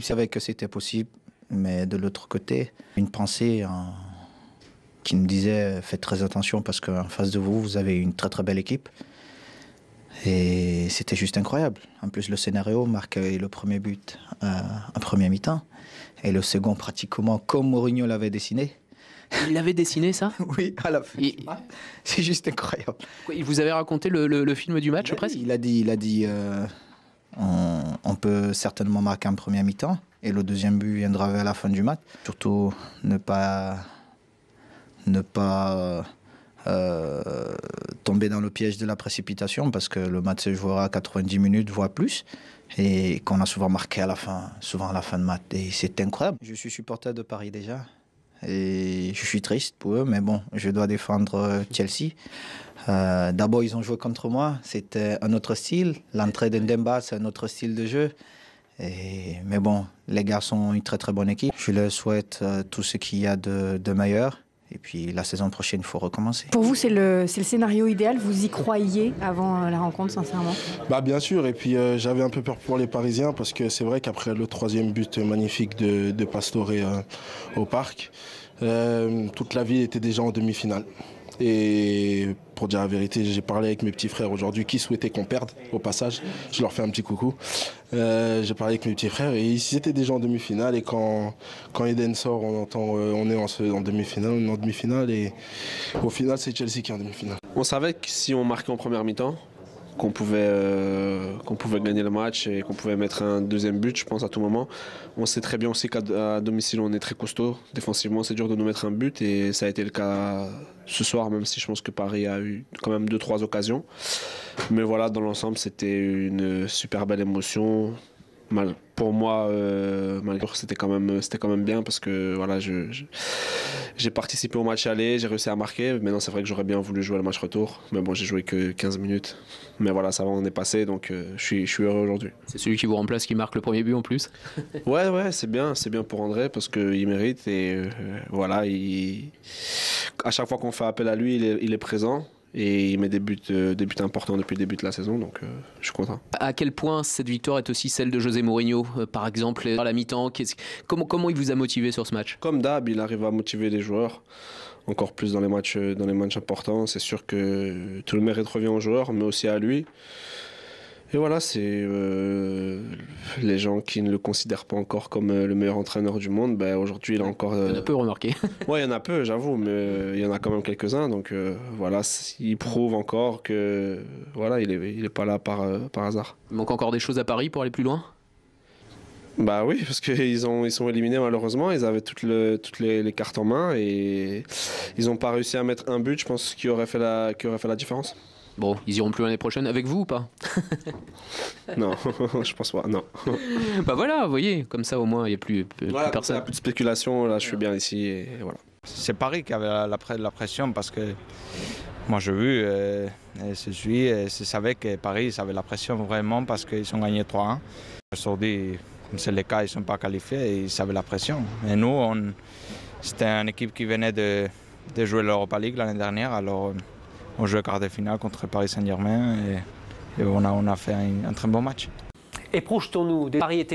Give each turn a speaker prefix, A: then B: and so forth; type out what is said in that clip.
A: Je savais que c'était possible, mais de l'autre côté, une pensée qui me disait faites très attention parce qu'en face de vous, vous avez une très très belle équipe. Et c'était juste incroyable. En plus, le scénario marquait le premier but en première mi-temps et le second pratiquement comme Mourinho l'avait dessiné.
B: Il l'avait dessiné, ça?
A: Oui, à la fin. C'est juste incroyable.
B: Il vous avait raconté le film du match, presque?
A: Il a dit on peut certainement marquer en première mi-temps et le deuxième but viendra vers la fin du match. Surtout ne pas tomber dans le piège de la précipitation parce que le match se jouera à 90 minutes, voire plus, et qu'on a souvent marqué souvent à la fin de match. Et c'est incroyable. Je suis supporter de Paris déjà et je suis triste pour eux, mais bon, je dois défendre Chelsea. D'abord, ils ont joué contre moi, c'était un autre style. L'entrée d'Ndemba, c'est un autre style de jeu. Mais bon, les gars sont une très très bonne équipe. Je leur souhaite tout ce qu'il y a de meilleur. Et puis la saison prochaine, il faut recommencer.
C: Pour vous, c'est le scénario idéal? Vous y croyiez avant la rencontre, sincèrement?
D: Bien sûr, et puis j'avais un peu peur pour les Parisiens parce que c'est vrai qu'après le troisième but magnifique de Pastore au Parc, toute la ville était déjà en demi-finale. Et pour dire la vérité, j'ai parlé avec mes petits frères aujourd'hui qui souhaitaient qu'on perde au passage. Je leur fais un petit coucou. J'ai parlé avec mes petits frères et ils étaient déjà en demi-finale. Et quand Eden sort, on entend on est en demi-finale, on est en demi-finale. Et au final, c'est Chelsea qui est en demi-finale.
E: On savait que si on marquait en première mi-temps, qu'on pouvait gagner le match et qu'on pouvait mettre un deuxième but, je pense, à tout moment. On sait très bien aussi qu'à domicile, on est très costaud. Défensivement, c'est dur de nous mettre un but et ça a été le cas ce soir, même si je pense que Paris a eu quand même 2-3 occasions. Mais voilà, dans l'ensemble, c'était une super belle émotion. Pour moi, malgré tout, c'était quand même bien parce que voilà, j'ai participé au match aller, j'ai réussi à marquer. Maintenant, c'est vrai que j'aurais bien voulu jouer le match retour. Mais bon, j'ai joué que 15 minutes. Mais voilà, ça va, on est passé, donc je suis heureux aujourd'hui.
B: C'est celui qui vous remplace qui marque le premier but en plus?
E: Ouais, c'est bien pour André parce qu'il mérite. Et voilà, à chaque fois qu'on fait appel à lui, il est présent. Et il met des buts importants depuis le début de la saison, donc je suis content.
B: À quel point cette victoire est aussi celle de José Mourinho, par exemple, à la mi-temps? Comment il vous a motivé sur ce match?
E: Comme d'hab, il arrive à motiver les joueurs, encore plus dans les matchs importants. C'est sûr que tout le mérite revient aux joueurs, mais aussi à lui. Et voilà, c'est les gens qui ne le considèrent pas encore comme le meilleur entraîneur du monde. Aujourd'hui, il a encore...
B: Il y en a peu, remarqué.
E: Ouais, il y en a peu, j'avoue, mais il y en a quand même quelques-uns. Donc voilà, il prouve encore que voilà, il est pas là par hasard.
B: Il manque encore des choses à Paris pour aller plus loin?
E: Oui, parce qu'ils sont éliminés malheureusement. Ils avaient toutes les cartes en main et ils n'ont pas réussi à mettre un but, je pense, qui aurait fait la différence.
B: Bon, ils iront plus l'année prochaine avec vous ou pas?
E: Non, je pense pas, non.
B: Voilà, vous voyez, comme ça au moins il n'y a plus personne.
E: Il n'y a plus de spéculation, là je suis bien ici et voilà.
F: C'est Paris qui avait la pression parce que moi j'ai vu, je savais que Paris avait la pression vraiment parce qu'ils ont gagné 3-1. Aujourd'hui, comme c'est le cas, ils ne sont pas qualifiés et ils avaient la pression. Et nous, c'était une équipe qui venait de jouer l'Europa League l'année dernière, alors on jouait quart de finale contre Paris Saint-Germain et on a fait un très bon match.
G: Et projetons-nous, Paris était